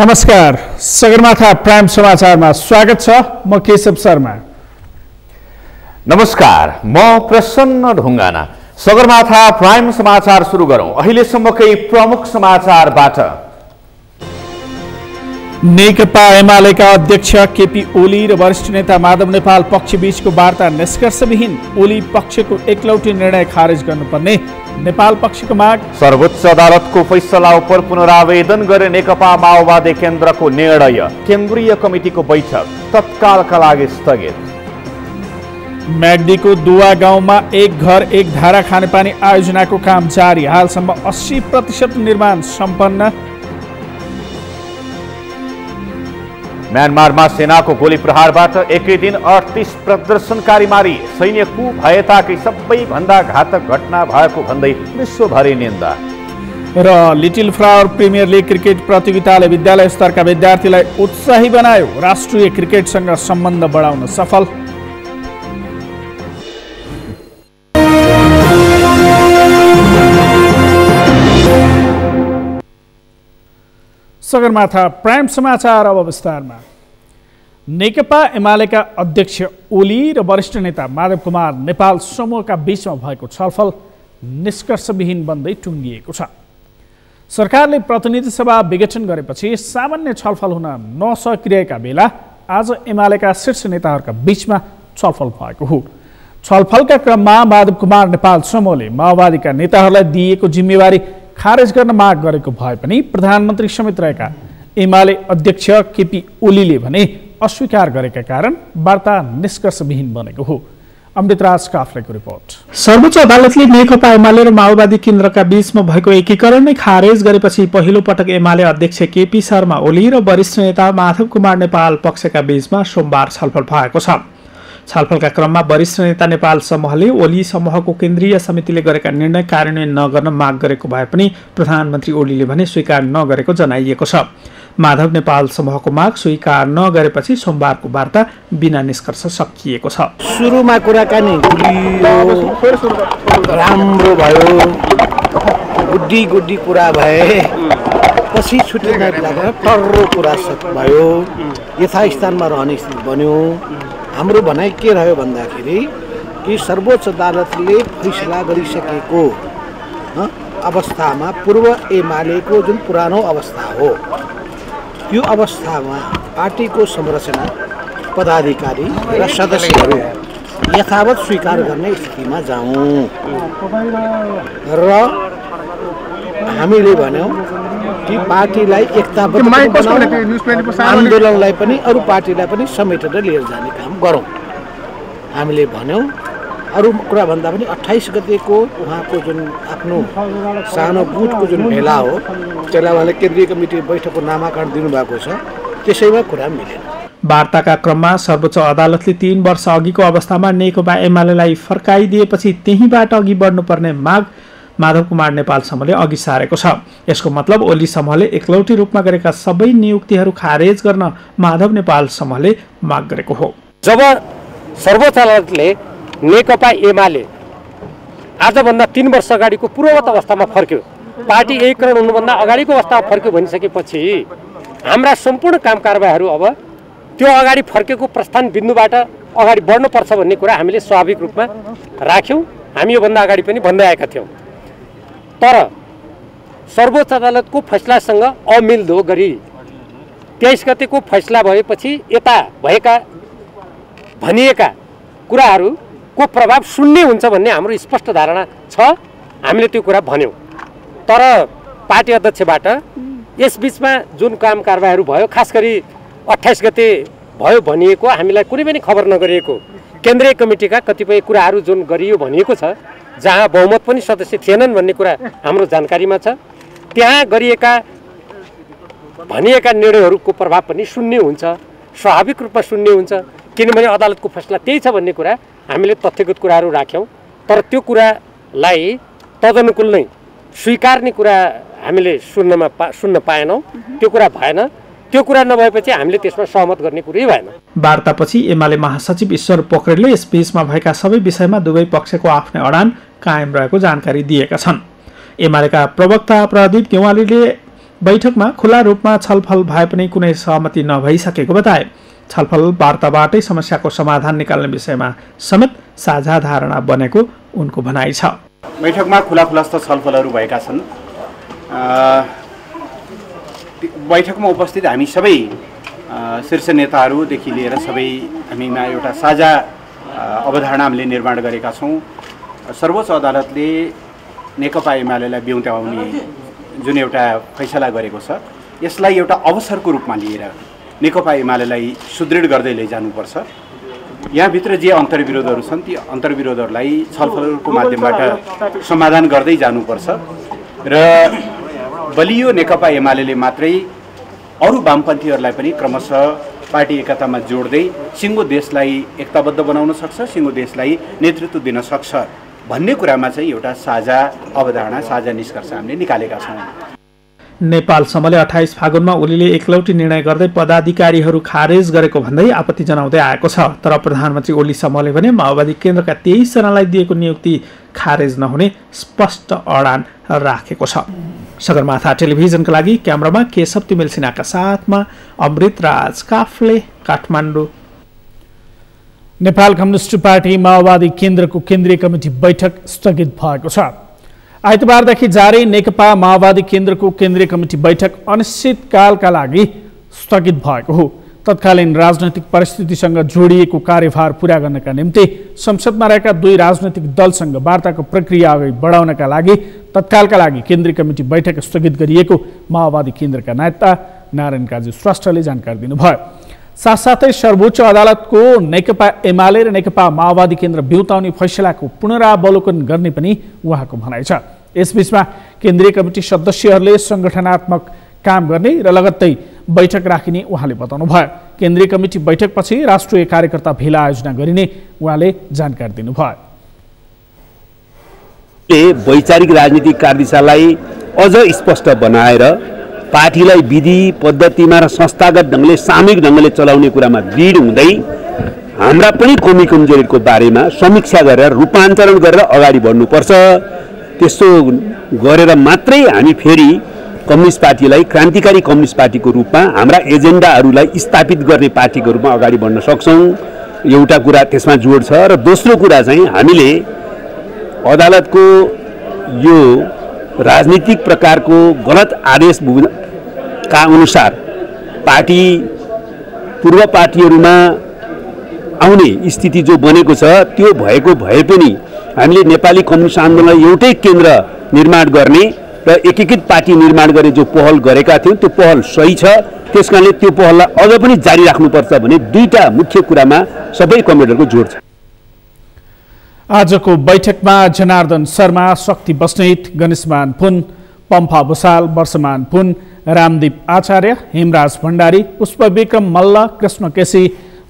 नमस्कार, सगरमाथा प्राइम समाचारमा स्वागत छ। म केशव शर्मा। नमस्कार, म प्रसन्न ढुङ्गाना। सगरमाथा प्राइम समाचार सुरु गरौं। अहिलेसम्मकै प्रमुख समाचारबाट। नेकपा एमालेका अध्यक्ष केपी ओली र वरिष्ठ नेता माधव नेपाल पक्षबीचको वार्ता निष्कर्षविहीन। ओली पक्षको एकलौटी निर्णय खारेज गर्नुपर्ने नेपाल पक्षको माग। सर्वोच्च अदालतको फैसला उप पुनरावेदन गरे नेकपा माओवादी केन्द्रको निर्णय। केन्द्रीय कमिटिको बैठक तत्कालका लागि स्थगित। म्याग्दीको दुवा गाउँमा एक घर एक धारा खानेपानी आयोजनाको काम जारी। हालसम्म 80% निर्माण सम्पन्न। म्यानमारमा सेनाको गोली प्रहारबाट एकै दिन 38 प्रदर्शनकारी मारी। सैन्य कु भएताकै सबैभन्दा घातक घटना भएको भन्दै विश्वभरि निन्दा। र little flower premier league cricket प्रतियोगिताले विद्यालय स्तरका विद्यार्थीलाई उत्साही बनायो। राष्ट्रिय क्रिकेटसँग सम्बन्ध बढाउन सफल। सगरमाथा प्राइम समाचार अब विस्तारमा। नेकपा एमालेका अध्यक्ष ओली र वरिष्ठ नेता माधव कुमार नेपाल समूहका बीचमा भएको छलफल निष्कर्षविहीन बन्दै टुङ्गिएको छ। सरकारले प्रतिनिधि सभा विघटन गरेपछि सामान्य छलफल हुन नसकिरहेका बेला आज एमालेका शीर्ष नेताहरूका बीचमा छलफल भएको हो। छलफलका क्रममा माधव कुमार नेपाल समूहले माओवादीका नेताहरूलाई दिएको जिम्मेवारी खारेज गर्न माग गरेको भए पनि प्रधानमन्त्री समेत रहेका एमाले अध्यक्ष केपी ओलीले भने अस्वीकार गरेका कारण वार्ता निष्कर्षविहीन बनेको हो। अमृतराज काफ्लेको रिपोर्ट। सर्वोच्च अदालतले नेकपा एमाले र माओवादी केन्द्रका बीचमा भएको एकीकरण नै खारेज गरेपछि पहिलो पटक एमाले अध्यक्ष केपी शर्मा ओली र वरिष्ठ नेता माधव कुमार नेपाल पक्षका बीचमा सोमबार छलफल भएको छ। छलफलका क्रममा वरिष्ठ नेता नेपाल समूहले ओली समूहको केन्द्रीय समितिले गरेका निर्णय कार्यान्वयन नगर्न माग गरेको भए पनि प्रधानमन्त्री ओलीले भने स्वीकार नगरेको जनाइएको छ। माधव नेपाल समूहको माग स्वीकार नगरेपछि सोमबारको वार्ता बिना निष्कर्ष सकिएको छ। सुरुमा कुराकानी राम्रो भयो, गुड्डी कुरा भए, पछि छुट्टी नलागेर टर्रो कुरा भयो, यथास्थानमा रहने स्थिति बन्यो। हाम्रो भनाइ के रह्यो भन्दाखेरि कि सर्वोच्च अदालतले फैसला गरिसकेको अवस्थामा पूर्व एमालेको जुन पुरानो अवस्था हो त्यो अवस्थामा पार्टीको संरचना, पदाधिकारी र सदस्यहरू यथावत स्वीकार गर्ने स्थितिमा जाउँ र हामीले भन्यौँ कि पार्टीलाई एकताबद्ध बनाउँ, आन्दोलनलाई पनि अरू पार्टीलाई पनि समेटेर लिएर जाने काम गरौँ। हामीले भन्यौँ अरू कुरा भन्दा पनि 28 गतेको उहाँको जुन आफ्नो सानो बुथको जुन भेला हो त्यसलाई उहाँले केन्द्रीय कमिटी बैठकको नामाकरण दिनुभएको छ, त्यसैमा कुरा मिलेन। वार्ताका क्रममा सर्वोच्च अदालतले 3 वर्ष अघिको अवस्थामा नेकपा एमालेलाई फर्काइदिएपछि त्यहीँबाट अघि बढ्नुपर्ने माग माधव कुमार नेपाल समूहले अघि सारेको छ। यसको मतलब ओली समूहले एकलौटी रूपमा गरेका सबै नियुक्तिहरू खारेज गर्न माधव नेपाल समूहले माग गरेको हो। जब सर्वोच्च अदालतले नेकपा एमाले आजभन्दा 3 वर्ष अगाडिको पूर्ववत अवस्थामा फर्क्यो, पार्टी एकीकरण हुनुभन्दा अगाडिको अवस्थामा फर्क्यो भनिसकेपछि हाम्रा सम्पूर्ण काम कारबाहीहरू अब त्यो अगाडि फर्केको प्रस्थान बिन्दुबाट अगाडि बढ्नुपर्छ भन्ने कुरा हामीले स्वाभाविक रूपमा राख्यौँ। हामी योभन्दा अगाडि पनि भन्दै आएका थियौँ। तर सर्वोच्च अदालतको फैसलासँग अमिल्दो गरी 23 गतेको फैसला भएपछि यता भएका भनिएका कुराहरूको प्रभाव शून्य हुन्छ भन्ने हाम्रो स्पष्ट धारणा छ। हामीले त्यो कुरा भन्यौँ। तर पार्टी अध्यक्षबाट यसबीचमा जुन काम कारबाहीहरू भयो, खास गरी 28 गते भयो भनिएको हामीलाई कुनै पनि खबर नगरिएको केन्द्रीय कमिटीका कतिपय कुराहरू जुन गरियो भनिएको छ, जहाँ बहुमत पनि सदस्य थिएनन् भन्ने कुरा हाम्रो जानकारीमा छ, त्यहाँ गरिएका भनिएका निर्णयहरूको प्रभाव पनि शून्य हुन्छ, स्वाभाविक रूपमा शून्य हुन्छ, किनभने अदालतको फैसला त्यही छ भन्ने कुरा हामीले तथ्यगत कुराहरू राख्यौँ। तर त्यो कुरालाई तदनुकूल नै स्वीकार्ने कुरा हामीले सुन्न पाएनौँ। त्यो कुरा भएन। त्यो कुरा नभएपछि हामीले त्यसमा सहमत गर्ने कुरै भएन। वार्तापछि एमाले महासचिव ईश्वर पोखरेलले यस बीचमा भएका सबै विषयमा दुवै पक्षको आफ्नै अडान कायम रहेको जानकारी दिएका छन्। एमालेका प्रवक्ता प्रदीप गेवालीले बैठकमा खुला रूपमा छलफल भए पनि कुनै सहमति नभइसकेको बताए। छलफल वार्ताबाटै समस्याको समाधान निकाल्ने विषयमा समेत साझा धारणा बनेको उनको भनाइ छ। बैठकमा खुलास्त छलफलहरू भएका छन्। बैठकमा उपस्थित हामी सबै शीर्ष नेताहरूदेखि लिएर सबै हामीमा एउटा साझा अवधारणा हामीले निर्माण गरेका छौँ। सर्वोच्च अदालतले नेकपा एमालेलाई ब्युत्याउने जुन एउटा फैसला गरेको छ यसलाई एउटा अवसरको रूपमा लिएर नेकपा एमालेलाई सुदृढ गर्दै लैजानुपर्छ। यहाँभित्र जे अन्तर्विरोधहरू छन् ती अन्तर्विरोधहरूलाई छलफलको माध्यमबाट समाधान गर्दै जानुपर्छ र बलियो नेकपा एमालेले मात्रै अरू वामपन्थीहरूलाई पनि क्रमशः पार्टी एकतामा जोड्दै सिङ्गो देशलाई एकताबद्ध बनाउन सक्छ, सिङ्गो देशलाई नेतृत्व दिन सक्छ भन्ने कुरामा चाहिँ एउटा साझा अवधारणा, साझा निष्कर्ष हामीले निकालेका छौँ। नेपाल समूहले 28 फागुनमा ओलीले एकलौटी निर्णय गर्दै पदाधिकारीहरू खारेज गरेको भन्दै आपत्ति जनाउँदै आएको छ। तर प्रधानमन्त्री ओली समूहले भने माओवादी केन्द्रका 23 जनालाई दिएको नियुक्ति खारेज नहुने स्पष्ट अडान राखेको छ। सगरमाथा टेलिभिजनका लागि क्यामेरामा केशव तिमेल सिन्हाका साथमा अमृत राज काफ्ले, काठमाडौँ। नेपाल कम्युनिस्ट पार्टी माओवादी केन्द्रको केन्द्रीय कमिटी बैठक स्थगित भएको छ। आइतबारदेखि जारी नेकपा माओवादी केन्द्रको केन्द्रीय कमिटी बैठक अनिश्चितकालका लागि स्थगित भएको हो। तत्कालीन राजनैतिक परिस्थितिसँग जोडिएको कार्यभार पूरा गर्नका निम्ति संसदमा रहेका 2 राजनैतिक दलसँग वार्ताको प्रक्रिया अगाडि बढाउनका लागि तत्कालका लागि केन्द्रीय कमिटी बैठक स्थगित गरिएको माओवादी केन्द्रका नेता नारायण काजी श्रेष्ठले जानकारी दिनुभयो। साथसाथै सर्वोच्च अदालतको नेकपा एमाले र नेकपा माओवादी केन्द्र ब्युताउने फैसलाको पुनरावलोकन गर्ने पनि उहाँको भनाइ छ। यसबीचमा केन्द्रीय कमिटी सदस्यहरूले सङ्गठनात्मक काम गर्ने र लगत्तै बैठक राखिने उहाँले बताउनुभयो। केन्द्रीय कमिटी बैठकपछि राष्ट्रिय कार्यकर्ता भेला आयोजना गरिने उहाँले जानकारी दिनुभयो। वैचारिक राजनीतिक कार्यदिशालाई अझ स्पष्ट बनाएर पार्टीलाई विधि पद्धतिमा र संस्थागत ढङ्गले सामूहिक ढङ्गले चलाउने कुरामा दृढ हुँदै हाम्रा पनि कमी कमजोरीको बारेमा समीक्षा गरेर रूपान्तरण गरेर अगाडि बढ्नुपर्छ। त्यसो गरेर मात्रै हामी फेरि कम्युनिस्ट पार्टीलाई क्रान्तिकारी कम्युनिस्ट पार्टीको रूपमा हाम्रा एजेन्डाहरूलाई स्थापित गर्ने पार्टीको रूपमा अगाडि बढ्न सक्छौँ। एउटा कुरा त्यसमा जोड छ। र दोस्रो कुरा चाहिँ हामीले अदालतको यो राजनीतिक प्रकारको गलत आदेश का अनुसार पार्टी पूर्व पार्टीहरूमा आउने स्थिति जो बनेको छ त्यो भएको भए पनि हामीले नेपाली कम्युनिस्ट आन्दोलनलाई एउटै केन्द्र निर्माण गर्ने र एकीकृत पार्टी निर्माण गर्ने जो पहल गरेका थियौँ त्यो पहल सही छ। त्यसकारणले त्यो पहललाई अझ पनि जारी राख्नुपर्छ भन्ने 2टा मुख्य कुरामा सबै कमिटीहरूको जोड छ। आजको बैठकमा जनार्दन शर्मा, शक्ति बस्नेत, गणेशमान पुन, पम्फा भूषाल, वर्षमान पुन, रामदीप आचार्य, हेमराज भण्डारी, पुष्पविक्रम मल्ल, कृष्ण केसी,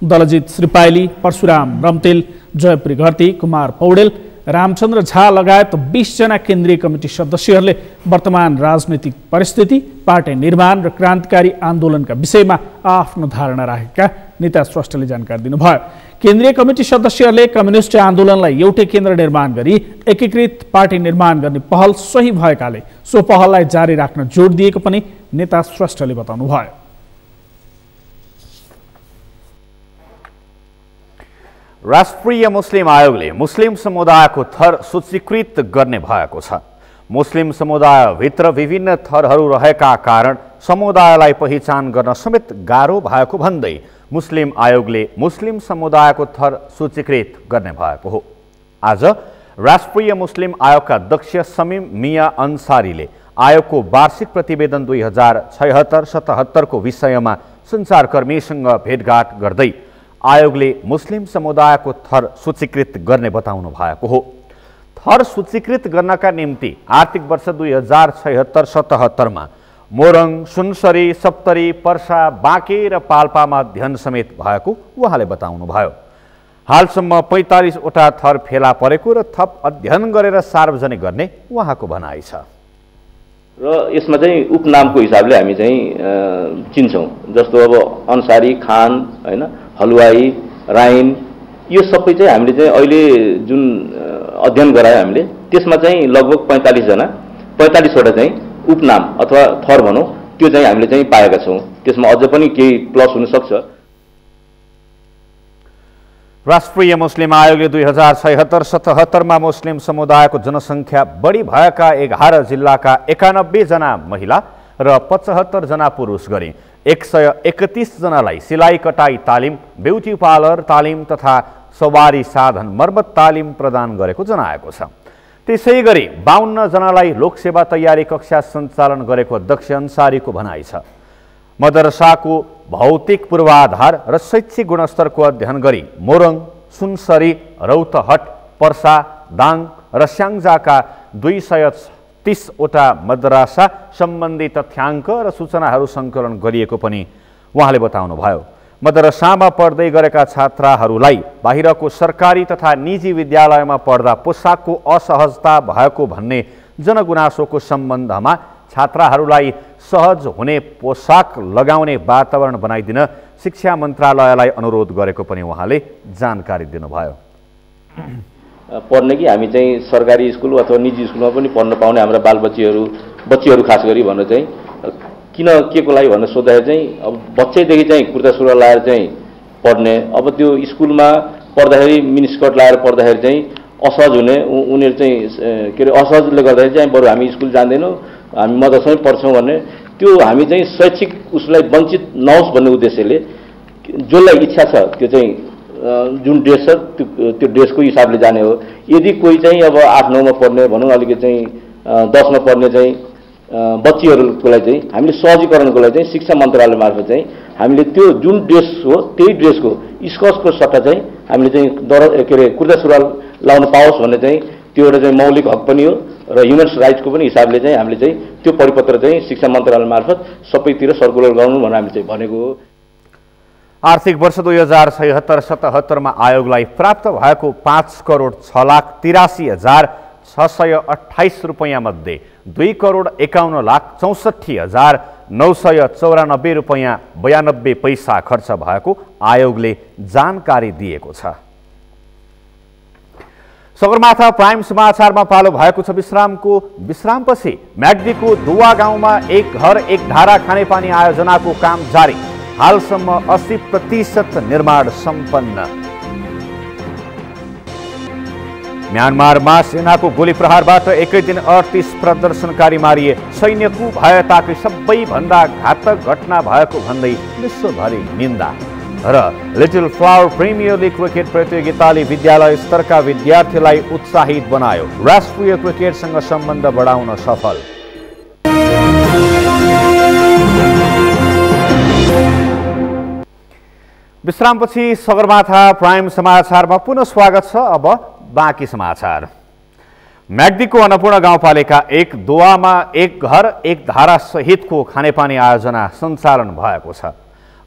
दलजित श्रीपाइली, परशुराम रम्तेल, जयपुरी घरती, कुमार पौडेल, रामचन्द्र झा लगायत 20 जना केन्द्रीय कमिटी सदस्यहरूले वर्तमान राजनैतिक परिस्थिति, पार्टी निर्माण र क्रान्तिकारी आन्दोलनका विषयमा आफ्नो धारणा राखेका नेता श्रेष्ठले जानकारी दिनुभयो। केन्द्रीय कमिटी सदस्यहरूले कम्युनिस्ट आन्दोलनलाई एउटै केन्द्र निर्माण गरी एकीकृत पार्टी निर्माण गर्ने पहल सही भएकाले सो पहललाई जारी राख्न जोड दिएको पनि नेता श्रेष्ठले बताउनुभयो। राष्ट्रिय मुस्लिम आयोगले मुस्लिम समुदायको थर सूचीकृत गर्ने भएको छ। मुस्लिम समुदायभित्र विभिन्न थरहरू रहेका कारण समुदायलाई पहिचान गर्न समेत गाह्रो भएको भन्दै मुस्लिम आयोगले मुस्लिम समुदायको थर सूचीकृत गर्ने भएको हो। आज राष्ट्रिय मुस्लिम आयोगका अध्यक्ष समीम मिया अन्सारीले आयोगको वार्षिक प्रतिवेदन 2076-77 को विषयमा सञ्चारकर्मीसँग भेटघाट गर्दै आयोगले मुस्लिम समुदायको थर सूचीकृत गर्ने बताउनु भएको हो। थर सूचीकृत गर्नका निम्ति आर्थिक वर्ष 2076-77 मा मोरङ, सुनसरी, सप्तरी, पर्सा, बाँके र पाल्पामा अध्ययन समेत भएको उहाँले बताउनुभयो। हालसम्म 45 वटा थर फेला परेको र थप अध्ययन गरेर सार्वजनिक गर्ने उहाँको भनाइ छ। र यसमा चाहिँ उपनामको हिसाबले हामी चाहिँ चिन्छौँ। जस्तो अब अन्सारी, खान, हैन, हलवाई, राइन, यो सबै चाहिँ हामीले चाहिँ अहिले जुन अध्ययन गरायो हामीले त्यसमा चाहिँ लगभग 45 वटा चाहिँ उपनाम अथवा थर भनौँ त्यो चाहिँ हामीले चाहिँ पाएका छौँ। त्यसमा अझ पनि केही प्लस हुन सक्छ। राष्ट्रिय मुस्लिम आयोगले 2076-77 मुस्लिम समुदायको जनसङ्ख्या बढी भएका 11 जिल्लाका 91 जना महिला र 75 जना पुरुष गरे। 131 जनालाई सिलाइ कटाई तालिम, ब्युटी पार्लर तालिम तथा सवारी साधन मर्मत तालिम प्रदान गरेको जनाएको छ। त्यसै गरी 52 जनालाई लोकसेवा तयारी कक्षा सञ्चालन गरेको अध्यक्ष अन्सारीको भनाइ छ। मदरसाको भौतिक पूर्वाधार र शैक्षिक गुणस्तरको अध्ययन गरी मोरङ, सुनसरी, रौतहट, पर्सा, दाङ र स्याङ्जाका 230वटा मदरसा सम्बन्धी तथ्याङ्क र सूचनाहरू सङ्कलन गरिएको पनि उहाँले बताउनुभयो। मदरसामा पढ्दै गरेका छात्राहरूलाई बाहिरको सरकारी तथा निजी विद्यालयमा पढ्दा पोसाकको असहजता भएको भन्ने जनगुनासोको सम्बन्धमा छात्राहरूलाई सहज हुने पोसाक लगाउने वातावरण बनाइदिन शिक्षा मन्त्रालयलाई अनुरोध गरेको पनि उहाँले जानकारी दिनुभयो। पढ्ने कि हामी चाहिँ सरकारी स्कुल अथवा निजी स्कुलमा पनि पढ्न पाउने हाम्रा बच्चीहरू खास गरी भनेर चाहिँ किन के को लागि भनेर सोद्धाखेरि चाहिँ अब बच्चैदेखि चाहिँ कुर्ता सुरुवाल लाएर चाहिँ पढ्ने, अब त्यो स्कुलमा पढ्दाखेरि मिनिस्कर्ट लाएर पढ्दाखेरि चाहिँ असहज हुने, उनीहरू चाहिँ के अरे असहजले गर्दाखेरि चाहिँ बरु हामी स्कुल जान्दैनौँ, हामी मदरसामै पढ्छौँ भन्ने, त्यो हामी चाहिँ शैक्षिक उसलाई वञ्चित नहोस् भन्ने उद्देश्यले जसलाई इच्छा छ त्यो चाहिँ जुन ड्रेस छ त्यो ड्रेसको हिसाबले जाने हो। यदि कोही चाहिँ अब 8-9मा पढ्ने भनौँ अलिकति चाहिँ 10मा पढ्ने चाहिँ बच्चीहरूको लागि चाहिँ हामीले सहजीकरणको लागि चाहिँ शिक्षा मन्त्रालय मार्फत चाहिँ हामीले त्यो जुन ड्रेस हो त्यही ड्रेसको स्कर्ट्सको सट्टा चाहिँ हामीले चाहिँ के अरे कुर्ता सुरुवाल लाउन पाओस् भन्ने चाहिँ त्यो एउटा चाहिँ मौलिक हक पनि हो र ह्युमन राइट्सको पनि हिसाबले चाहिँ हामीले चाहिँ त्यो परिपत्र चाहिँ शिक्षा मन्त्रालय मार्फत सबैतिर सर्कुलर गर्नु भनेर हामीले चाहिँ भनेको हो। आर्थिक वर्ष 2076-77 आयोगलाई प्राप्त भएको 5,83,628 रुपैयाँ मध्ये 2,51,64,994 रुपैयाँ 92 पैसा खर्च भएको आयोगले जानकारी दिएको छ। सगरमाथा प्राइम समाचारमा पालो भएको छ विश्रामपछि म्याग्दीको दुवा गाउँमा एक घर एक धारा खानेपानी आयोजनाको काम जारी। हालसम्म 80% निर्माण सम्पन्न। म्यानमारमा सेनाको गोली प्रहारबाट एकै दिन 38 प्रदर्शनकारी मारिए। सैन्यको भय ताकि सबैभन्दा घातक घटना भएको भन्दै विश्वभरि निन्दा। र little flower premier league cricket प्रतियोगिताले विद्यालय स्तरका विद्यार्थीलाई उत्साहित बनायो। राष्ट्रिय क्रिकेटसँग सम्बन्ध बढाउन सफल। विश्रामपछि सगरमाथा प्राइम समाचारमा पुनः स्वागत छ। अब बाँकी समाचार। म्याग्दीको अन्नपूर्ण गाउँपालिका 1 दोवामा एक घर एक धारा सहितको खानेपानी आयोजना सञ्चालन भएको छ।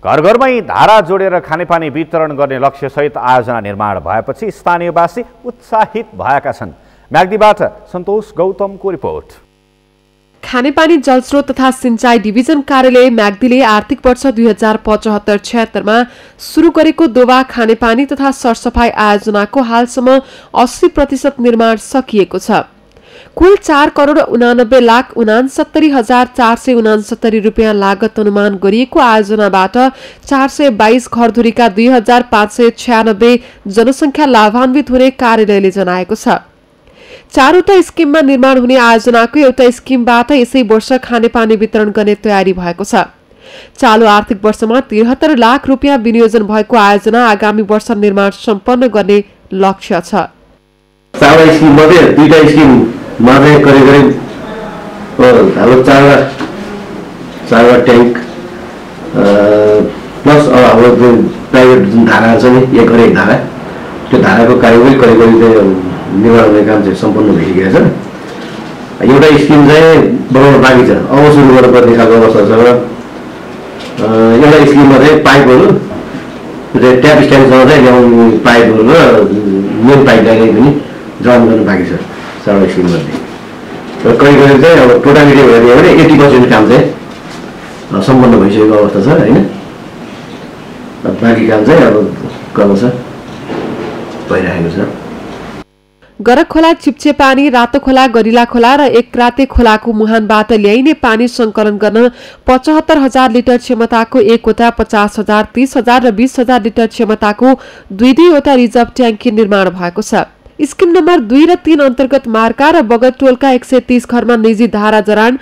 घर घरमै धारा जोडेर खानेपानी वितरण गर्ने लक्ष्यसहित आयोजना निर्माण भएपछि स्थानीयवासी उत्साहित भएका छन्। म्याग्दीबाट सन्तोष गौतमको रिपोर्ट। खानेपानी जलस्रोत तथा सिंचाई डिभिजन कार्यालय म्याग्दीले आर्थिक वर्ष 2075-76 सुरु गरेको दोवा खानेपानी तथा सरसफाई आयोजनाको हालसम्म 80% निर्माण सकिएको छ। कुल 4,89,69,469 रुपियाँ लागत अनुमान गरिएको आयोजनाबाट 422 घरधुरीका 2,596 जनसङ्ख्या लाभान्वित हुने कार्यालयले जनाएको छ। 4वटा स्किममा निर्माण हुने आयोजनाको एउटा स्किमबाट यसै वर्ष खानेपानी वितरण गर्ने तयारी भएको छ। चालु आर्थिक वर्षमा 73 लाख रुपियाँ विनियोजन भएको आयोजना आगामी वर्ष निर्माण सम्पन्न गर्ने लक्ष्य छ। ट्याङ्क प्लस हाम्रो प्राइभेट जुन धारा छ नि एक घर एक धारा, त्यो धाराको कार्यवाही करिब निर्माण हुने काम चाहिँ सम्पन्न भइसकेको छ। एउटा स्किम चाहिँ बनाउन बाँकी छ, अब सुरु गर्नुपर्ने खालको अवस्था छ। एउटा स्किममा चाहिँ पाइपहरू ट्याप स्ट्यान्डसँग चाहिँ ल्याउने पाइपहरू र मेन पाइप लाइनलाई पनि जडान गर्नु बाँकी छ 4वटा स्किममध्ये। र करिब चाहिँ अब टोटालिटी हेर्ने भने 80% काम चाहिँ सम्पन्न भइसकेको अवस्था छ होइन। बाँकी काम चाहिँ अब गर्नु छ, भइरहेको छ। गरक खोला, चिप्चे पानी, रातो खोला, गरिला खोला र एकराते खोलाको मुहानबाट ल्याइने पानी संकलन गर्न 75,000 लिटर क्षमताको एकवटा, 50,000, 30,000 र 20,000 लिटर क्षमताको 2-2वटा रिजर्भ ट्याङ्की निर्माण भएको छ। स्किम नम्बर 2 र 3 अन्तर्गत मार्का र बगरटोलका 130 घरमा निजी धारा जडान,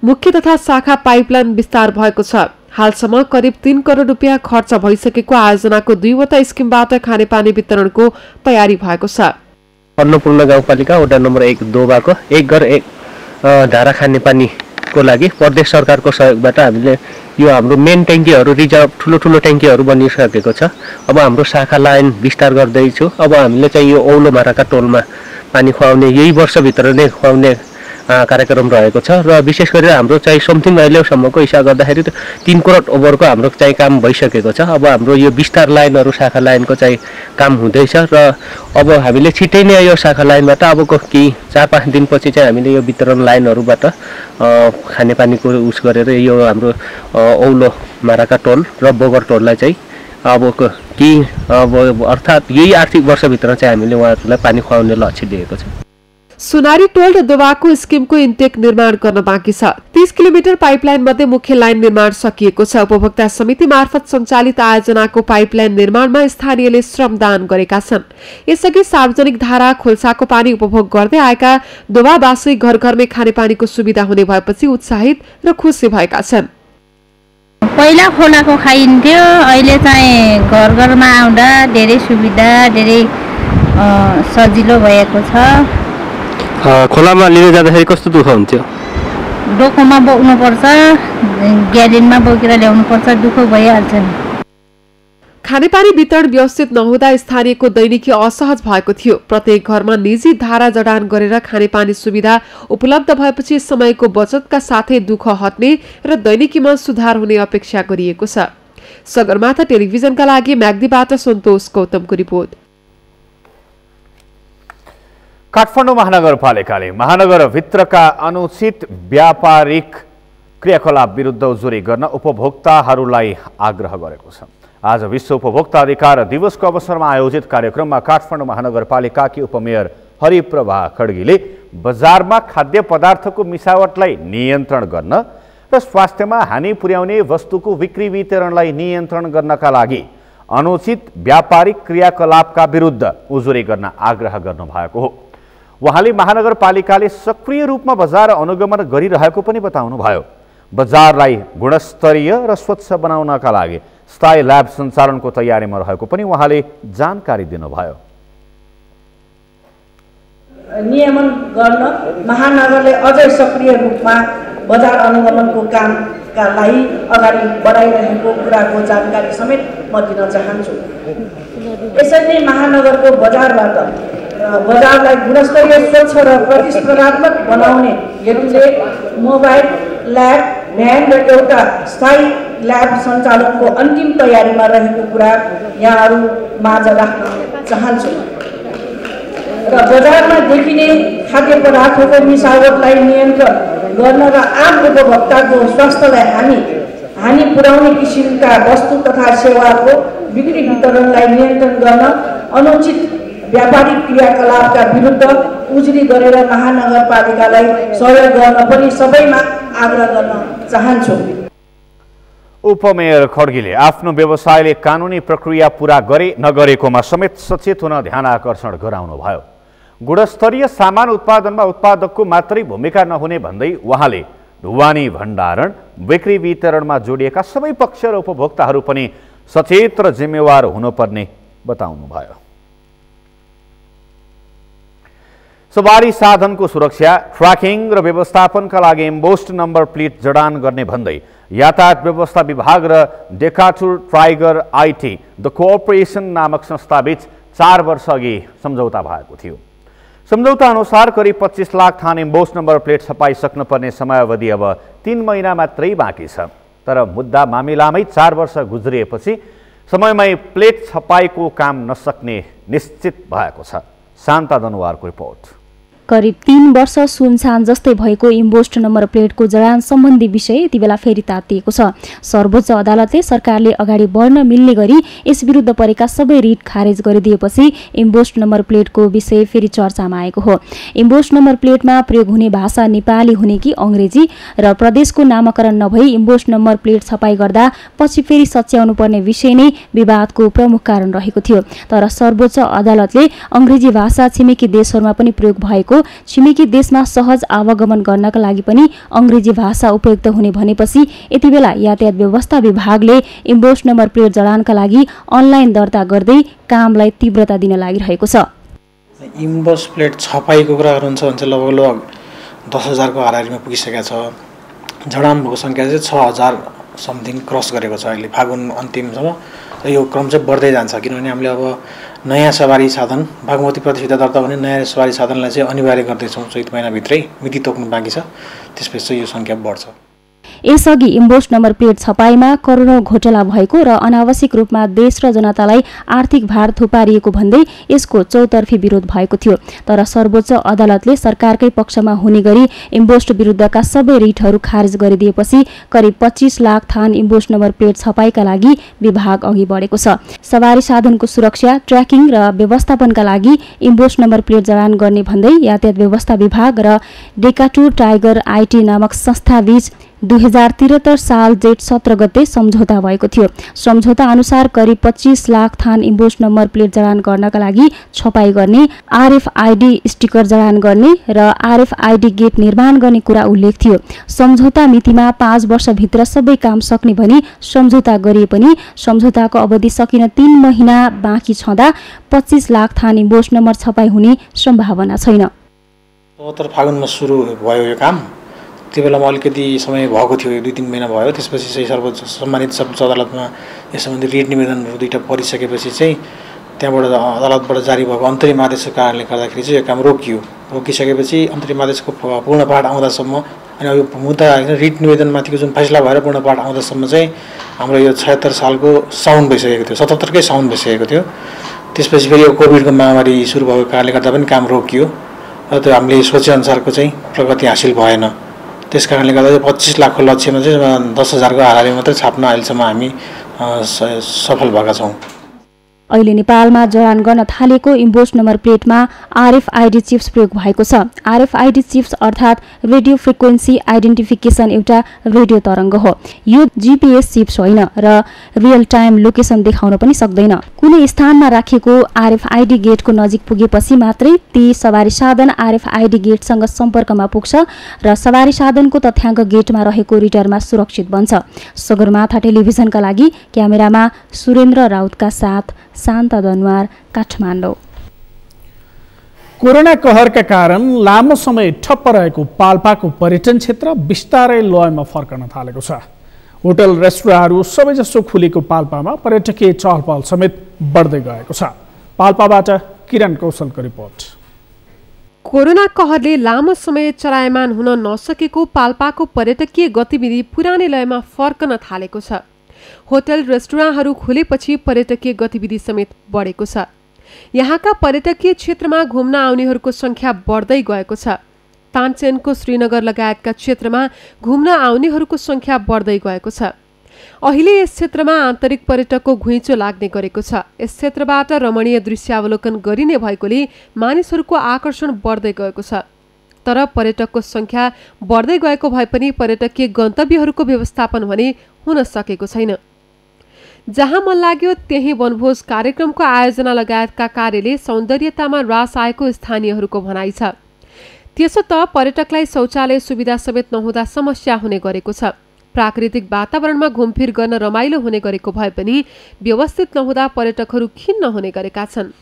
मुख्य तथा शाखा पाइपलाइन विस्तार भएको छ। हालसम्म करिब 3 करोड रुपियाँ खर्च भइसकेको आयोजनाको 2वटा स्किमबाट खानेपानी वितरणको तयारी भएको छ। अन्नपूर्ण गाउँपालिका वडा नम्बर 1 दोबाको एक घर एक धारा खानेपानीको लागि प्रदेश सरकारको सहयोगबाट हामीले यो हाम्रो मेन ट्याङ्कीहरू रिजर्भ ठुलो ट्याङ्कीहरू बनिसकेको छ। अब हाम्रो शाखा लाइन विस्तार गर्दैछु। अब हामीले चाहिँ यो औलो माराका टोलमा पानी खुवाउने यही वर्षभित्र नै खुवाउने कार्यक्रम रहेको छ र विशेष गरेर हाम्रो चाहिँ समथिङ अहिलेसम्मको हिसाब गर्दाखेरि 3 करोड ओभरको हाम्रो चाहिँ काम भइसकेको छ। अब हाम्रो यो विस्तार लाइनहरू शाखा लाइनको चाहिँ काम हुँदैछ र अब हामीले छिट्टै नै यो शाखा लाइनबाट अबको केही 4-5 दिनपछि चाहिँ हामीले यो वितरण लाइनहरूबाट खानेपानीको उस गरेर यो हाम्रो औलो माराका टोल र बोगर टोललाई चाहिँ अबको केही अब अर्थात् यही आर्थिक वर्षभित्र चाहिँ हामीले उहाँहरूलाई पानी खुवाउने लक्ष्य दिएको छ। सुनारी टोल र दोबाको स्किमको इन्टेक निर्माण गर्न बाँकी छ। 30 किलोमिटर पाइपलाइन मध्ये मुख्य लाइन निर्माण सकिएको छ। उपभोक्ता समिति मार्फत सञ्चालित आयोजनाको पाइपलाइन निर्माणमा स्थानीयले श्रमदान गरेका छन्। यसअघि सार्वजनिक धारा खोल्साको पानी उपभोग गर्दै आएका दोबावासी घर घरमै खानेपानीको सुविधा हुने भएपछि उत्साहित र खुसी भएका छन्। पहिला खोलाको खाइन्थ्यो, अहिले चाहिँ घर घरमा आउँदा धेरै सुविधा, धेरै सजिलो भएको छ। खोलामा लिन जाँदाखेरि कस्तो दुःख हुन्थ्यो? डोकोमा बोक्नुपर्छ, ग्यालिनमा बोकेर ल्याउनुपर्छ, दुःख भइहाल्छ। खानेपानी वितरण व्यवस्थित नहुँदा स्थानीयको दैनिकी असहज भएको थियो। प्रत्येक घरमा निजी धारा जडान गरेर खानेपानी सुविधा उपलब्ध भएपछि समयको बचतका साथै दुःख हट्ने र दैनिकीमा सुधार हुने अपेक्षा गरिएको छ। सगरमाथा टेलिभिजनका लागि म्याग्दीबाट सन्तोष गौतमको रिपोर्ट। काठमाडौँ महानगरपालिकाले महानगरभित्रका अनुचित व्यापारिक क्रियाकलाप विरुद्ध उजुरी गर्न उपभोक्ताहरूलाई आग्रह गरेको छ। आज विश्व उपभोक्ता अधिकार दिवसको अवसरमा आयोजित कार्यक्रममा काठमाडौँ महानगरपालिकाकी उपमेयर हरिप्रभा खड्गीले बजारमा खाद्य पदार्थको मिसावटलाई नियन्त्रण गर्न र स्वास्थ्यमा हानि पुर्याउने वस्तुको बिक्री वितरणलाई नियन्त्रण गर्नका लागि अनुचित व्यापारिक क्रियाकलापका विरुद्ध उजुरी गर्न आग्रह गर्नुभएको हो। उहाँले महानगरपालिकाले सक्रिय रूपमा बजार अनुगमन गरिरहेको पनि बताउनुभयो। बजारलाई गुणस्तरीय र स्वच्छ बनाउनका लागि स्थायी ल्याब सञ्चालनको तयारीमा रहेको पनि उहाँले जानकारी दिनुभयो। नियमन गर्न महानगरले अझै सक्रिय रूपमा बजार अनुगमनको कामका लागि अगाडि बढाइरहेको कुराको जानकारी समेत म दिन चाहन्छु। यसैले महानगरको बजारलाई गुणस्तरीय, स्वच्छ र प्रतिस्पर्धात्मक बनाउने हेतुले मोबाइल ल्याब भ्यान र एउटा स्थायी ल्याब सञ्चालनको अन्तिम तयारीमा रहेको कुरा यहाँहरू माझ राख्न चाहन्छु र बजारमा देखिने खाद्य पदार्थको मिसावटलाई नियन्त्रण गर्न र आम उपभोक्ताको स्वास्थ्यलाई हानि पुर्याउने किसिमका वस्तु तथा सेवाको बिक्री वितरणलाई नियन्त्रण गर्न अनुचित व्यापारिक क्रियाकलापका विरुद्ध उजुरी गरेर महानगरपालिकालाई सहयोग गर्न पनि सबैमा आग्रह गर्न चाहन्छु। उपमेयर खड्गीले आफ्नो व्यवसायले कानुनी प्रक्रिया पूरा गरे नगरेकोमा समेत सचेत हुन ध्यान आकर्षण गराउनुभयो। गुणस्तरीय सामान उत्पादनमा उत्पादकको मात्रै भूमिका नहुने भन्दै उहाँले ढुवानी भण्डारण, बिक्री वितरणमा जोडिएका सबै पक्ष र उपभोक्ताहरू पनि सचेत र जिम्मेवार हुनुपर्ने बताउनुभयो। सवारी साधनको सुरक्षा, ट्र्याकिङ र व्यवस्थापनका लागि एम्बोस्ड नम्बर प्लेट जडान गर्ने भन्दै यातायात व्यवस्था विभाग र डेकाटुर टाइगर आइटी द कोअपरेसन नामक संस्थाबीच 4 वर्ष अघि सम्झौता भएको थियो। सम्झौता अनुसार करिब 25 लाख थान एम्बोस्ड नम्बर प्लेट छपाइसक्न पर्ने समयावधि अब 3 महिना मात्रै बाँकी छ। तर मुद्दा मामिलामै 4 वर्ष गुज्रिएपछि समयमै प्लेट छपाईको काम नसक्ने निश्चित भएको छ। शान्ता दनुवारको रिपोर्ट। करिब 3 वर्ष सुनसान जस्तै भएको इम्पोस्ट नम्बर प्लेटको जडान सम्बन्धी विषय यति बेला फेरि तातिएको छ। सर्वोच्च अदालतले सरकारले अगाडि बढ्न मिल्ने गरी यस विरुद्ध परेका सबै रिट खारेज गरिदिएपछि इम्पोस्ट नम्बर प्लेटको विषय फेरि चर्चामा आएको हो। इम्पोस्ट नम्बर प्लेटमा प्रयोग हुने भाषा नेपाली हुने कि अङ्ग्रेजी र प्रदेशको नामाकरण नभई इम्पोस्ट नम्बर प्लेट छपाई गर्दा पछि फेरि सच्याउनु पर्ने विषय नै विवादको प्रमुख कारण रहेको थियो। तर सर्वोच्च अदालतले अङ्ग्रेजी भाषा छिमेकी देशहरूमा पनि प्रयोग भएको, छिमेकी देशमा सहज आवागमन गर्नका लागि पनि अङ्ग्रेजी भाषा उपयुक्त हुने भनेपछि यति बेला यातायात व्यवस्था विभागले इम्पोस्ट नम्बर प्लेट जडानका लागि अनलाइन दर्ता गर्दै कामलाई तीव्रता दिन लागिरहेको छ। इम्पोस्ट प्लेट छपाईको कुरा गर्नुहुन्छ भने चाहिँ लगभग 10,000 को हाराहारीमा पुगिसकेको छ। जडान भएको सङ्ख्या चाहिँ 6,000 समथिङ क्रस गरेको छ अहिले फागुन अन्तिमसम्म। र यो क्रम चाहिँ बढ्दै जान्छ किनभने हामीले अब नयाँ सवारी साधन बागमती प्रतियोगिता दर्ता भने नयाँ सवारी साधनलाई चाहिँ अनिवार्य गर्दैछौँ। चैत महिनाभित्रै मिति तोक्नु बाँकी छ, त्यसपछि चाहिँ यो सङ्ख्या बढ्छ। यसअघि इम्पोस्ट नम्बर प्लेट छपाईमा करोडौं घोटाला भएको र अनावश्यक रूपमा देश र जनतालाई आर्थिक भार थुपारिएको भन्दै यसको चौतर्फी विरोध भएको थियो। तर सर्वोच्च अदालतले सरकारकै पक्षमा हुने गरी इम्पोस्ट विरुद्धका सबै रिटहरू खारेज गरिदिएपछि करिब 25 लाख थान इम्पोस्ट नम्बर प्लेट छपाईका लागि विभाग अघि बढेको छ। सवारी साधनको सुरक्षा, ट्र्याकिङ र व्यवस्थापनका लागि इम्पोस्ट नम्बर प्लेट जडान गर्ने भन्दै यातायात व्यवस्था विभाग र डेकाटुर टाइगर आईटी नामक संस्थाबीच 2073 साल जेठ 17 गते सम्झौता भएको थियो। सम्झौता अनुसार करिब 25 लाख थान इम्पोस्ट नम्बर प्लेट जडान गर्नका लागि छपाई गर्ने, आरएफआईडी स्टिकर जडान गर्ने र आरएफआईडी गेट निर्माण गर्ने कुरा उल्लेख थियो। सम्झौता मितिमा 5 वर्षभित्र सबै काम सक्ने भनी सम्झौता गरिए पनि सम्झौताको अवधि सकिन 3 महिना बाँकी छँदा 25 लाख थान इम्पोस्ट नम्बर छपाई हुने सम्भावना छैन। फागुनमा सुरु भयो यो काम। त्यो बेलामा अलिकति समय भएको थियो, 2-3 महिना भयो। त्यसपछि चाहिँ सर्वोच्च सम्मानित सर्वोच्च अदालतमा यस सम्बन्धी रिट निवेदनहरू 2टा परिसकेपछि चाहिँ त्यहाँबाट अदालतबाट जारी भएको अन्तरिम आदेशको कारणले गर्दाखेरि चाहिँ यो काम रोकियो। रोकिसकेपछि अन्तरिम आदेशको पूर्णपाठ आउँदासम्म अनि यो मुद्दा रिट निवेदनमाथिको जुन फैसला भएर पूर्णपाठ आउँदासम्म चाहिँ हाम्रो यो 76 सालको साउन भइसकेको थियो, 77 कै साउन भइसकेको थियो। त्यसपछि फेरि यो कोभिडको महामारी सुरु भएको कारणले गर्दा पनि काम रोकियो र त्यो हामीले सोचेअनुसारको चाहिँ प्रगति हासिल भएन। त्यस कारणले गर्दा 25 लाखको लक्ष्यमा चाहिँ 10,000 को हाराहारी मात्रै छाप्न अहिलेसम्म हामी सफल भएका छौँ। अहिले नेपालमा जडान गर्न थालेको इम्पोस्ट नम्बर प्लेटमा आरएफआईडी चिप्स प्रयोग भएको छ। आरएफआईडी चिप्स अर्थात् रेडियो फ्रिक्वेन्सी आइडेन्टिफिकेसन एउटा रेडियो तरङ्ग हो। यो जीपीएस चिप्स होइन र रियल टाइम लोकेसन देखाउन पनि सक्दैन। कुनै स्थानमा राखेको आरएफआईडी गेटको नजिक पुगेपछि मात्रै ती सवारी साधन आरएफआईडी गेटसँग सम्पर्कमा पुग्छ र सवारी साधनको तथ्याङ्क गेटमा रहेको रिडरमा सुरक्षित बन्छ। सगरमाथा टेलिभिजनका लागि क्यामेरामा सुरेन्द्र राउतका साथ शान्ता दनवार, काठमाडौँ। कोरोना कहरका कारण लामो समय ठप्प रहेको पाल्पाको पर्यटन क्षेत्र बिस्तारै लयमा फर्कन थालेको छ। होटल रेस्टुरेन्टहरू सबैजसो खुलेको पाल्पामा पर्यटकीय चहलपहल समेत बढ्दै गएको छ। पाल्पाबाट किरण कौशलको रिपोर्ट। कोरोना कहरले लामो समय चलायमान हुन नसकेको पाल्पाको पर्यटकीय गतिविधि पुरानै लयमा फर्कन थालेको छ। होटल रेस्टुरेन्टहरू खुलेपछि पर्यटकीय गतिविधि समेत बढेको छ। यहाँका पर्यटकीय क्षेत्रमा घुम्न आउनेहरूको संख्या बढ्दै गएको छ। तानसेनको श्रीनगर लगायतका क्षेत्रमा घुम्न आउनेहरूको संख्या बढ्दै गएको छ। अहिले यस क्षेत्रमा आन्तरिक पर्यटकको घुइँचो लाग्ने गरेको छ। यस क्षेत्रबाट रमणीय दृश्यावलोकन गरिने भएकोले मानिसहरूको आकर्षण बढ्दै गएको छ। तर पर्यटकको संख्या बढ्दै गएको भए पनि पर्यटकीय गन्तव्यहरूको व्यवस्थापन भने हुन सकेको छैन। जहाँ मन लाग्यो त्यही वनभोज कार्यक्रमको आयोजना लगायतका कार्यले सौन्दर्यतामा ह्रास आएको स्थानीयहरूको भनाइ छ। त्यसो त पर्यटकलाई शौचालय सुविधा समेत नहुँदा समस्या हुने गरेको छ। प्राकृतिक वातावरणमा घुमफिर गर्न रमाइलो हुने गरेको भए पनि व्यवस्थित नहुँदा पर्यटकहरू खिन्न हुने गरेका छन्।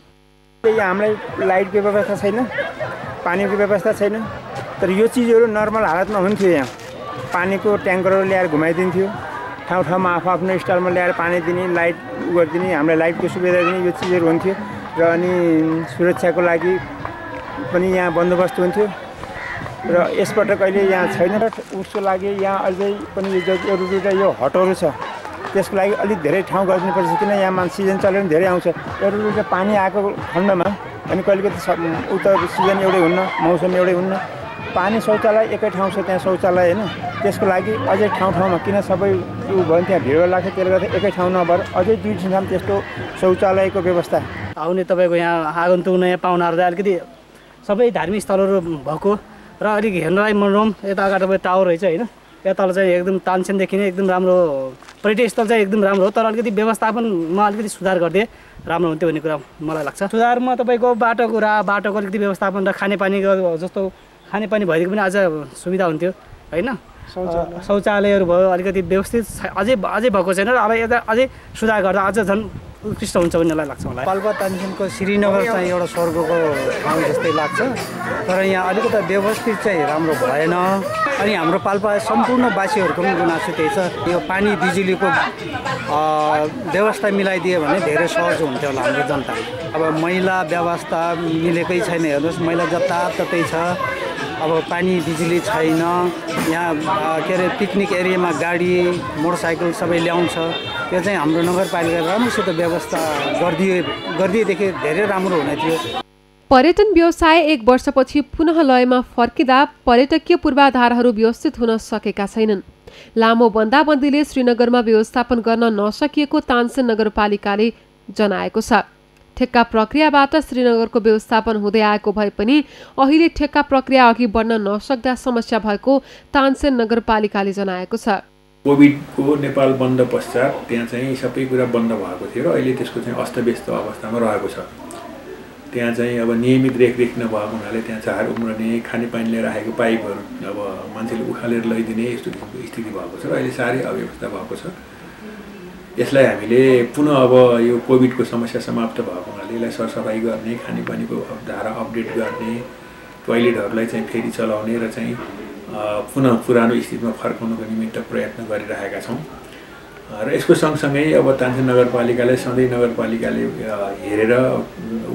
हामीलाई लाइटको व्यवस्था छैन, पानीको व्यवस्था छैन। तर यो चिजहरू नर्मल हालतमा हुन्थ्यो। यहाँ पानीको ट्याङ्करहरू ल्याएर घुमाइदिन्थ्यो, ठाउँ ठाउँमा आफ्नो स्टाइलमा ल्याएर पानी दिने, लाइट गरिदिने, हामीलाई लाइटको सुविधा दिने, यो चिजहरू हुन्थ्यो। र अनि सुरक्षाको लागि पनि यहाँ बन्दोबस्त हुन्थ्यो। र यसपटक अहिले यहाँ छैन। उसको लागि यहाँ अझै पनि यो हटहरू छ, त्यसको लागि अलिक धेरै ठाउँ गरिदिनुपर्छ। किन यहाँ सिजन चलेर धेरै आउँछ। एउटा पानी आएको खण्डमा अनि कहिलेकति उता सिजन एउटै हुन्न, मौसम एउटै हुन्न। पानी शौचालय एकै ठाउँ छ त्यहाँ शौचालय होइन, त्यसको लागि अझै ठाउँ किन सबै उ भयो त्यहाँ भिड लाग्छ, त्यसले गर्दा एकै ठाउँ नभएर अझै 2 ठाउँ त्यस्तो शौचालयको व्यवस्था आउने तपाईँको यहाँ आगन्तुक नयाँ पाहुनाहरू अलिकति सबै धार्मिक स्थलहरू भएको र अलिक हेर्नलाई मनोरम। यता अगाडि तपाईँ टावर रहेछ होइन, यता तल चाहिँ एकदम तानसेनदेखि नै एकदम राम्रो पर्यटक स्थल चाहिँ एकदम राम्रो हो, तर अलिकति व्यवस्थापनमा अलिकति सुधार गरिदिए राम्रो हुन्थ्यो भन्ने कुरा मलाई लाग्छ। सुधारमा तपाईँको बाटोको अलिकति व्यवस्थापन र खानेपानीको जस्तो खानेपानी भइदिएको पनि अझ सुविधा हुन्थ्यो होइन। शौचालयहरू भयो अलिकति व्यवस्थित अझै भएको छैन र अब यता अझै सुधार गर्दा अझ झन् उत्कृष्ट हुन्छ भन्ने लाग्छ मलाई। पाल्पा तानसेनको श्रीनगर चाहिँ एउटा स्वर्गको ठाउँ जस्तै लाग्छ, तर यहाँ अलिकति व्यवस्थित चाहिँ राम्रो भएन। अनि हाम्रो पाल्पा सम्पूर्ण वासीहरूको पनि गुनासो त्यही छ, यो पानी बिजुलीको व्यवस्था मिलाइदियो भने धेरै सहज हुन्थ्यो होला हाम्रो जनता। अब मैला व्यवस्था मिलेकै छैन, हेर्नुहोस् मैला जताततै छ। अब पानी बिजुली छैन, यहाँ के अरे पिकनिक एरियामा गाडी मोटरसाइकल सबै ल्याउँछ, त्यो चाहिँ हाम्रो नगरपालिका राम्रोसित व्यवस्था गरिदिएदेखि धेरै राम्रो हुने थियो। पर्यटन व्यवसाय 1 वर्षपछि पुनः लयमा फर्किँदा पर्यटकीय पूर्वाधारहरू व्यवस्थित हुन सकेका छैनन्। लामो बन्दाबन्दीले श्रीनगरमा व्यवस्थापन गर्न नसकिएको तानसेन नगरपालिकाले जनाएको छ। ठेक्का प्रक्रियाबाट श्रीनगरको व्यवस्थापन हुँदै आएको भए पनि अहिले ठेक्का प्रक्रिया अघि बढ्न नसक्दा समस्या भएको तानसेन नगरपालिकाले जनाएको छ। कोभिडको नेपाल बन्द पश्चात त्यहाँ चाहिँ सबै कुरा बन्द भएको थियो र अहिले त्यसको चाहिँ अस्तव्यस्त अवस्थामा रहेको छ। त्यहाँ चाहिँ अब नियमित रेखदेख नभएको हुनाले त्यहाँ चार उम्रने खानेपानी लिएर राखेको पाइपहरू अब मान्छेले उखालेर लैदिने यस्तो किसिमको स्थिति भएको छ र अहिले साह्रै अव्यवस्था भएको छ। यसलाई हामीले पुनः अब यो कोभिडको समस्या समाप्त भएको हुनाले यसलाई सरसफाइ गर्ने, खानेपानीको धारा अपडेट गर्ने, टोयलेटहरूलाई चाहिँ फेरि चलाउने र चाहिँ पुनः पुरानो स्थितिमा फर्काउनको निमित्त प्रयत्न गरिरहेका छौँ। र यसको सँगसँगै अब तानसेन नगरपालिकाले सधैँ नगरपालिकाले हेरेर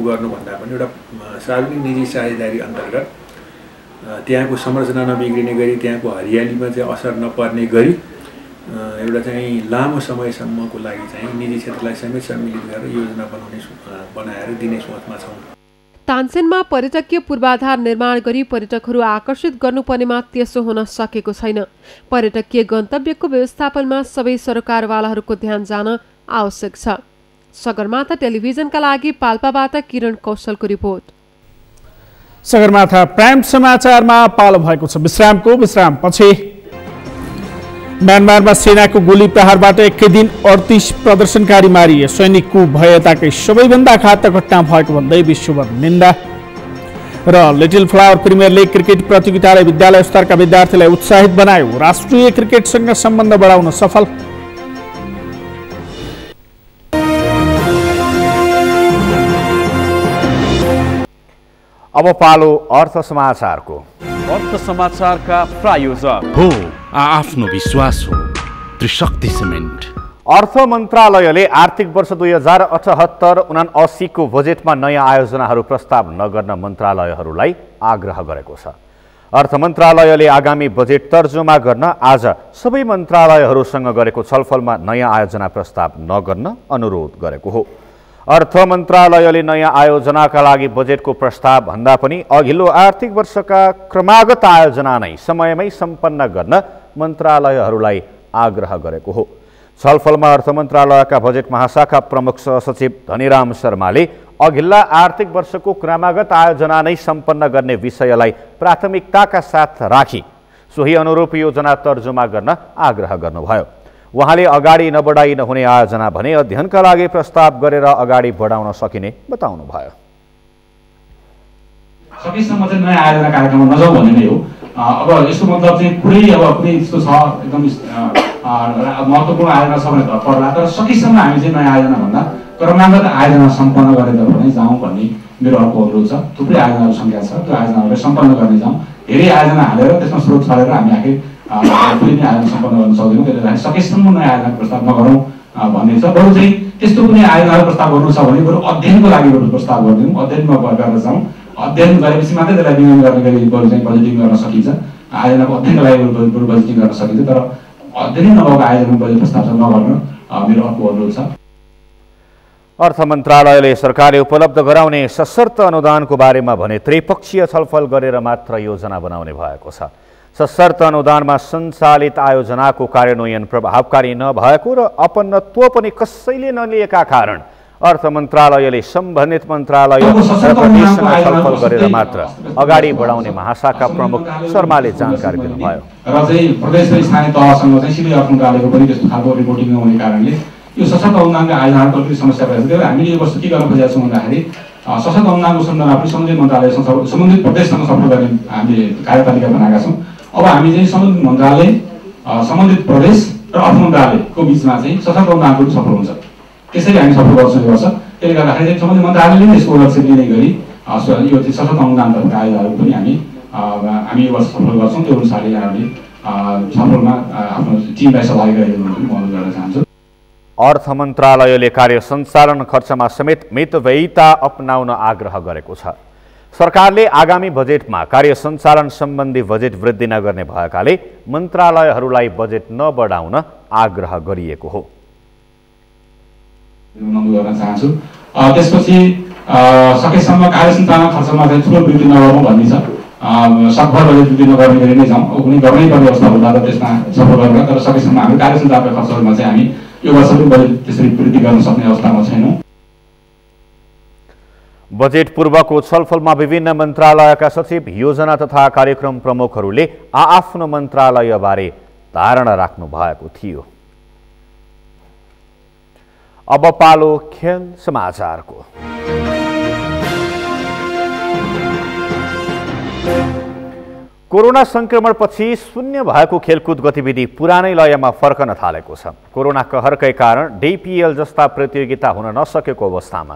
गर्नुभन्दा पनि एउटा सार्वजनिक निजी साझेदारी अन्तर्गत त्यहाँको संरचना नबिग्रिने गरी त्यहाँको हरियालीमा चाहिँ असर नपर्ने गरी एउटा चाहिँ लामो समयसम्मको लागि चाहिँ निजी क्षेत्रलाई समेत सम्मिलित गरेर योजना बनाएर दिने सोचमा छौँ। तानसेनमा पर्यटकीय पूर्वाधार निर्माण गरी पर्यटकहरू आकर्षित गर्नुपर्नेमा त्यसो हुन सकेको छैन। पर्यटकीय गन्तव्यको व्यवस्थापनमा सबै सरकारवालाहरूको ध्यान जान आवश्यक छ। सगरमाथा टेलिभिजनका लागि पाल्पाबाट किरण कौशलको रिपोर्ट। सगरमाथा प्राइम समाचारमा पालो भएको छ विश्रामपछि। म्यानमारमा सेनाको गोली प्रहारबाट एकै दिन 38 प्रदर्शनकारी मारिए। सैनिकको भयताकै सबैभन्दा घातक घटना भएको भन्दै विश्वभर निन्दा। र little flower premier league cricket प्रतियोगिताले विद्यालय स्तरका विद्यार्थीलाई उत्साहित बनायो। राष्ट्रिय क्रिकेटसँग सम्बन्ध बढाउन सफल। अब पालो अर्थ समाचारको। अर्थ समाचारका प्रायोजक हो आफ्नो विश्वास हो त्रिशक्ति सिमेन्ट। अर्थ मन्त्रालयले आर्थिक वर्ष 2078-79 को बजेटमा नयाँ आयोजनाहरू प्रस्ताव नगर्न मन्त्रालयहरूलाई आग्रह गरेको छ। अर्थ मन्त्रालयले आगामी बजेट तर्जुमा गर्न आज सबै मन्त्रालयहरूसँग गरेको छलफलमा नयाँ आयोजना प्रस्ताव नगर्न अनुरोध गरेको हो। अर्थ मन्त्रालयले नयाँ आयोजनाका लागि बजेटको प्रस्ताव भन्दा पनि अघिल्लो आर्थिक वर्षका क्रमागत आयोजना नै समयमै सम्पन्न गर्न मन्त्रालयहरूलाई आग्रह गरेको हो। छलफलमा अर्थ मन्त्रालयका बजेट महाशाखा प्रमुख सहसचिव धनीराम शर्माले अघिल्ला आर्थिक वर्षको क्रमागत आयोजना नै सम्पन्न गर्ने विषयलाई प्राथमिकताका साथ राखी सोही अनुरूप योजना तर्जुमा गर्न आग्रह गर्नुभयो। उहाँले अगाडि नबढाइ नहुने आयोजना भने अध्ययनका लागि प्रस्ताव गरेर अगाडि बढाउन सकिने बताउनुभयो। सकेसम्म चाहिँ नयाँ आयोजना कार्यक्रममा नजाउँ भन्ने नै हो। अब यसको मतलब चाहिँ पुरै अब कुनै यस्तो छ एकदम महत्त्वपूर्ण आयोजना छ भने त पर्ला, तर सकेसम्म हामी चाहिँ नयाँ आयोजना भन्दा क्रमागत आयोजना सम्पन्न गरेर भने जाउँ भन्ने मेरो अर्को अनुरोध छ। थुप्रै आयोजनाहरू सङ्ख्या छ, त्यो आयोजनाहरूलाई सम्पन्न गर्ने जाउँ। धेरै आयोजना हालेर त्यसमा स्रोत छरेर हामी आखिर कुनै पनि आयोजना सम्पन्न गर्न सक्दैनौँ। त्यसले गर्दा सकेसम्म नयाँ आयोजना प्रस्ताव नगरौँ भन्ने छ। बरु चाहिँ त्यस्तो कुनै आयोजना प्रस्ताव गर्नु छ भने बरु अध्ययनको लागि बरु प्रस्ताव गरिदिउँ, अध्ययनमा गरेर जाउँ। अध्ययन गरेपछि मात्रै त्यसलाई विनियोजन गर्ने गरी बरु चाहिँ बजेटिङ गर्न सकिन्छ। आयोजनाको अध्ययनको लागि बरु बजेटिङ गर्न सकिन्छ, तर अध्ययन नभएको आयोजनामा बजेट प्रस्ताव नगर्न मेरो अर्को अनुरोध छ। अर्थ मन्त्रालयले सरकारले उपलब्ध गराउने सशर्त अनुदानको बारेमा भने त्रिपक्षीय छलफल गरेर मात्र योजना बनाउने भएको छ। सशर्त अनुदानमा सञ्चालित आयोजनाको कार्यान्वयन प्रभावकारी नभएको र अपनत्व पनि कसैले नलिएका कारण अर्थ मन्त्रालयले सम्बन्धित मन्त्रालय र प्रदेशसँग छलफल गरेर मात्र अगाडि बढाउने महाशाखा प्रमुख शर्माले जानकारी दिनुभयो। र चाहिँ प्रदेश र स्थानीय तहसँग चाहिँ सिधै अर्थ मन्त्रालयको पनि त्यस्तो खालको रिपोर्टिङ नहुने कारणले यो सशर्त अनुदानका आयोजनाको अलिकति समस्या भएको थियो। हामीले यो वर्ष के गर्न खोजेका छौँ भन्दाखेरि सशर्त अनुदानको सन्दर्भमा पनि सम्बन्धित मन्त्रालयसँग सम्बन्धित प्रदेशसँग छलफल गर्ने हामीले कार्यतालिका बनाएका छौँ। अब हामी चाहिँ सम्बन्धित मन्त्रालय सम्बन्धित प्रदेश र अर्थ मन्त्रालयको बिचमा चाहिँ सशर्त अनुदानको पनि छलफल हुन्छ। त्यसरी हामी सफल गर्छौँ यो वर्ष। त्यसले गर्दाखेरि चाहिँ सम्बन्धित मन्त्रालयले नै यसको लक्ष्य लिने गरी यो चाहिँ सशर्त अनुदानतर्फका आयोजनाहरू पनि हामी यो वर्ष सफल गर्छौँ। त्यो अनुसारले यहाँहरूले छलफलमा आफ्नो टिमलाई सहभागी गराइदिनु पनि अनुरोध गर्न चाहन्छु। अर्थ मन्त्रालयले कार्य सञ्चालन खर्चमा समेत मितव्ययिता अपनाउन आग्रह गरेको छ। सरकारले आगामी बजेटमा कार्य सञ्चालन सम्बन्धी बजेट वृद्धि नगर्ने भएकाले मन्त्रालयहरूलाई बजेट नबढाउन आग्रह गरिएको हो। गर्न चाहन्छु। त्यसपछि सकेसम्म कार्य सञ्चालन खर्चमा चाहिँ ठुलो वृद्धि नगरौँ भन्ने छ। सकभर बजेट वृद्धि नगर्ने गरी नै जाउँ। कुनै गर्नै पर्ने अवस्था हुँदा त त्यसमा सफल गरेर तर सकेसम्म हामी कार्य सञ्चालनका खर्चहरूमा चाहिँ हामी यो वर्ष पनि बजेट त्यसरी वृद्धि गर्न सक्ने अवस्थामा छैनौँ। बजेट पूर्वको छलफलमा विभिन्न मन्त्रालयका सचिव, योजना तथा कार्यक्रम प्रमुखहरूले आआफ्नो मन्त्रालयबारे धारणा राख्नु भएको थियो। अब पालो खेल समाचारको। कोरोना संक्रमणपछि शून्य भएको खेलकुद गतिविधि पुरानै लयमा फर्कन थालेको छ। कोरोना कहरकै कारण डिपिएल जस्ता प्रतियोगिता हुन नसकेको अवस्थामा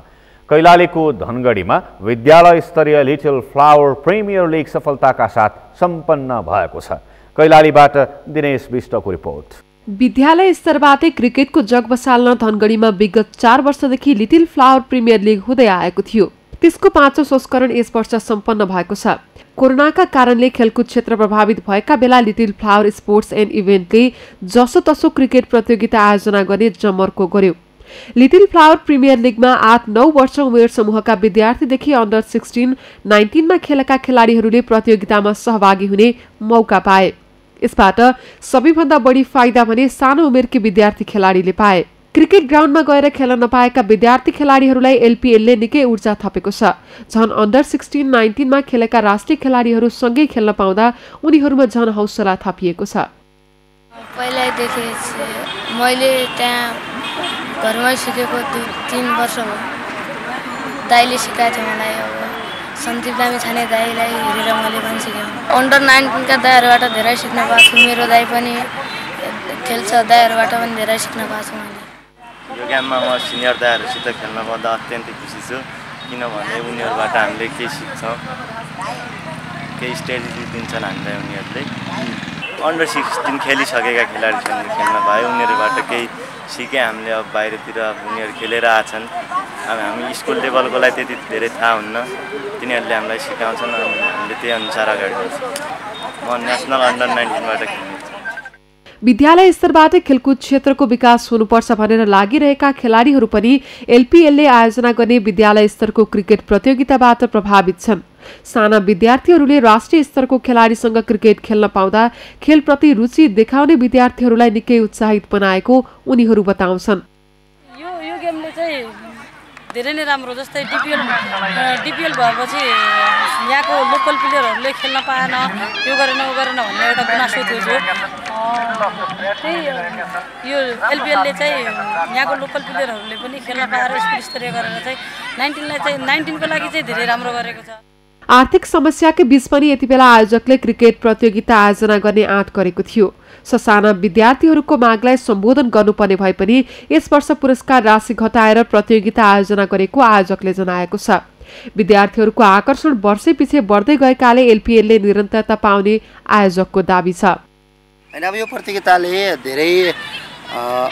कैलालीको धनगढीमा विद्यालय स्तरीय लिटिल फ्लावर प्रिमियर लिग सफलताका साथ सम्पन्न भएको छ। कैलालीबाट दिनेश विष्टको रिपोर्ट। विद्यालय स्तरबाटै क्रिकेटको जग बसाल्न धनगढीमा विगत 4 वर्षदेखि लिटिल फ्लावर प्रिमियर लिग हुँदै आएको थियो। त्यसको 5औं संस्करण यस वर्ष सम्पन्न भएको छ। कोरोनाका कारणले खेलकुद क्षेत्र प्रभावित भएका बेला लिटिल फ्लावर स्पोर्ट्स एन्ड इभेन्टले जसोतसो क्रिकेट प्रतियोगिता आयोजना गर्ने जमर्को गर्यो। लिटिल फ्लावर प्रिमियर लिगमा 8-9 वर्ष उमेर समूहका विद्यार्थीदेखि अन्डर 16-19 मा खेलेका खेलाडीहरूले प्रतियोगितामा सहभागी हुने मौका पाए। यसबाट सबैभन्दा बढी फाइदा भने सानो उमेरकी विद्यार्थी खेलाडीले पाए। क्रिकेट ग्राउन्डमा गएर खेल्न नपाएका विद्यार्थी खेलाडीहरूलाई एलपीएलले निकै ऊर्जा थपेको छ। झन् अन्डर 16-19 मा खेलेका राष्ट्रिय खेलाडीहरू सँगै खेल्न पाउँदा उनीहरूमा झन् हौसला थपिएको छ। पहिल्यैदेखि मैले त्यहाँ घरमै सिकेको 2-3 वर्ष हो। दाइले सिकाएको थियो मलाई। सन्दीप दामी छाने दाइलाई हेरेर मैले पनि सिकेँ। अन्डर 19 का दाइहरूबाट धेरै सिक्न पाएको छु। मेरो दाइ पनि खेल्छ, दाइहरूबाट पनि धेरै सिक्न पाएको छु मैले। यो गेममा म सिनियर दाइहरूसित खेल्न पाउँदा अत्यन्तै खुसी छु, किनभने उनीहरूबाट हामीले केही सिक्छौँ, केही स्ट्रेटेजी दिन्छन् हामीलाई उनीहरूले। अन्डर 16 खेलिसकेका खेलाडीसँग खेल्न पायो, उनीहरूबाट केही सिकेँ हामीले। अब बाहिरतिर उनीहरू खेलेर आछन्, अब हामी स्कुल लेभलकोलाई त्यति धेरै थाहा हुन्न, तिनीहरूले हामीलाई सिकाउँछन्, हामीले त्यही अनुसार अगाडि बढ्छौँ। म नेसनल अन्डर 19बाट खेल्ने। विद्यालय स्तरबाट खेलकुद क्षेत्रको विकास हुनुपर्छ भनेर लागिरहेका खेलाडीहरू पनि एलपीएलले आयोजना गर्ने विद्यालय स्तरको क्रिकेट प्रतियोगिताबाट प्रभावित छन्। साना विद्यार्थीहरूले राष्ट्रिय स्तरको खेलाडीसँग क्रिकेट खेल्न पाउँदा खेलप्रति रुचि देखाउने विद्यार्थीहरूलाई निकै उत्साहित बनाएको उनीहरू बताउँछन्। यो गेमले चाहिँ धेरै नै राम्रो, जस्तै डिपिएल भएपछि यहाँको लोकल प्लेयरहरूले खेल्न पाएन, यो गरेन ऊ गरेन भन्ने एउटा गुनासो थियो। त्यही यो एलपिएलले चाहिँ यहाँको लोकल प्लेयरहरूले पनि खेल्न पाएर स्कुल स्तरीय गरेर चाहिँ 19 को लागि चाहिँ धेरै राम्रो गरेको छ। आर्थिक समस्याकै बीच पनि यति बेला आयोजकले क्रिकेट प्रतियोगिता आयोजना गर्ने आँट गरेको थियो। ससाना विद्यार्थीहरूको मागलाई सम्बोधन गर्नुपर्ने भए पनि यस वर्ष पुरस्कार राशि घटाएर प्रतियोगिता आयोजना गरेको आयोजकले जनाएको छ। विद्यार्थीहरूको आकर्षण वर्षैपछि बढ्दै गएकाले एलपीएलले निरन्तरता पाउने आयोजकको दाबी छ। अब यो प्रतियोगिताले धेरै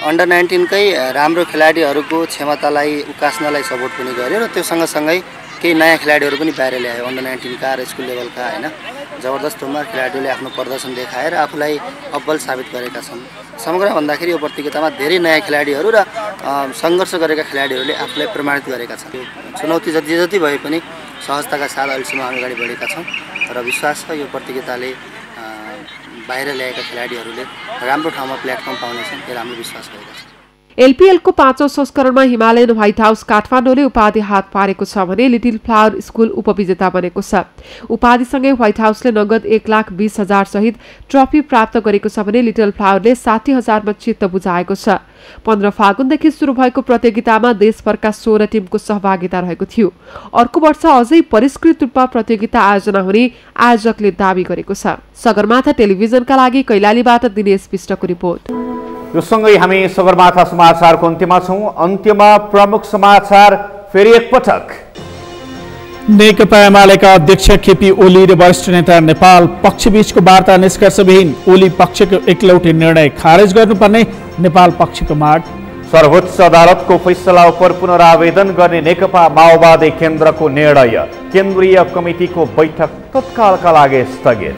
अन्डर 19 कै राम्रो खेलाडीहरूको क्षमतालाई उकास्नलाई सपोर्ट पनि गर्यो र त्यो सँगसँगै केही नयाँ खेलाडीहरू पनि बाहिर ल्यायो अन्डर 19 का र स्कुल लेभलका होइन जबरदस्त रूपमा खेलाडीहरूले आफ्नो प्रदर्शन देखाएर आफूलाई अब्बल साबित गरेका छन्। समग्र भन्दाखेरि यो प्रतियोगितामा धेरै नयाँ खेलाडीहरू र सङ्घर्ष गरेका खेलाडीहरूले आफूलाई प्रमाणित गरेका छन्। चुनौती जति जति भए पनि सहजताका साथ अहिलेसम्म हामी अगाडि बढेका छौँ र विश्वास छ यो प्रतियोगिताले बाहिर ल्याएका खेलाडीहरूले राम्रो ठाउँमा प्लेटफर्म पाउनेछन् र हाम्रो विश्वास गरेका छौँ। एलपीएलको 5औं संस्करणमा हिमालयन व्हाइट हाउस काठमाडौँले उपाधि हात पारेको छ भने लिटिल फ्लावर स्कुल उपविजेता बनेको छ। उपाधिसँगै व्हाइट हाउसले नगद 1,20,000 सहित ट्रफी प्राप्त गरेको छ भने लिटिल फ्लावरले 60,000मा चित्त बुझाएको छ। 15 फागुनदेखि सुरु भएको प्रतियोगितामा देशभरका 16 टिमको सहभागिता रहेको थियो। अर्को वर्ष अझै परिष्कृत रूपमा प्रतियोगिता आयोजना हुने आयोजकले दावी गरेको छ। सगरमाथा टेलिभिजनका लागि कैलालीबाट दिनेश विष्टको रिपोर्ट। यो सँगै हामी सगरमाथा समाचारको अन्त्यमा छौं। अन्त्यमा प्रमुख समाचार फेरि एकपटक। नेकपा एमालेका अध्यक्ष केपी ओली र वरिष्ठ नेता नेपाल पक्षबीचको वार्ता निष्कर्षविहीन। ओली पक्षको एकलौटे निर्णय खारेज गर्नुपर्ने नेपाल पक्षको माग। सर्वोच्च अदालतको फैसला उप पुनरावेदन गर्ने नेकपा माओवादी केन्द्रको निर्णय। केन्द्रीय कमिटिको बैठक तत्कालका लागि स्थगित।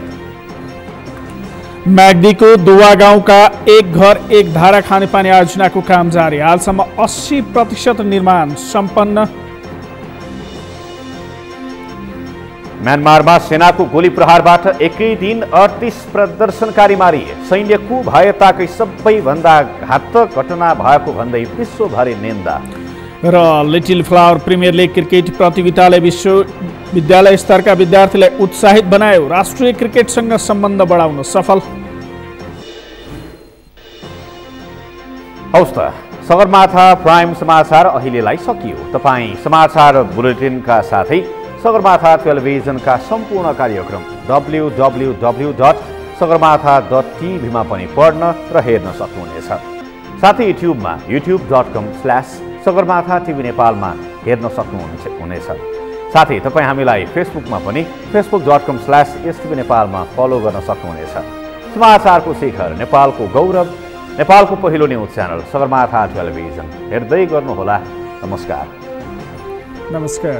म्याग्दीको दुवा गाउँका एक घर एक धारा खानेपानी आयोजनाको काम जारी। हालसम्म 80% निर्माण सम्पन्न। म्यानमारमा सेनाको गोली प्रहारबाट एकै दिन 38 प्रदर्शनकारी मारिए। सैन्यको भयताकै सबैभन्दा घातक घटना भएको भन्दै विश्वभरि निन्दा। र little flower premier league cricket प्रतियोगिताले विश्वविद्यालय स्तरका विद्यार्थीलाई उत्साहित बनायो। राष्ट्रिय क्रिकेटसँग सम्बन्ध बढाउन सफल। हौस् त सगरमाथा प्राइम समाचार अहिलेलाई सकियो। तपाईँ समाचार बुलेटिनका साथै सगरमाथा टेलिभिजनका सम्पूर्ण कार्यक्रम www.sagarmatha.tv मा पनि पढ्न र हेर्न सक्नुहुनेछ। साथै युट्युबमा youtube.com/सगरमाथा टिभी नेपालमा हेर्न सक्नुहुनेछ। साथै तपाईँ हामीलाई फेसबुकमा पनि facebook.com/STV नेपालमा फलो गर्न सक्नुहुनेछ। समाचारको शिखर, नेपालको गौरव, नेपालको पहिलो न्युज च्यानल सगरमाथा टेलिभिजन हेर्दै गर्नुहोला। नमस्कार। नमस्कार।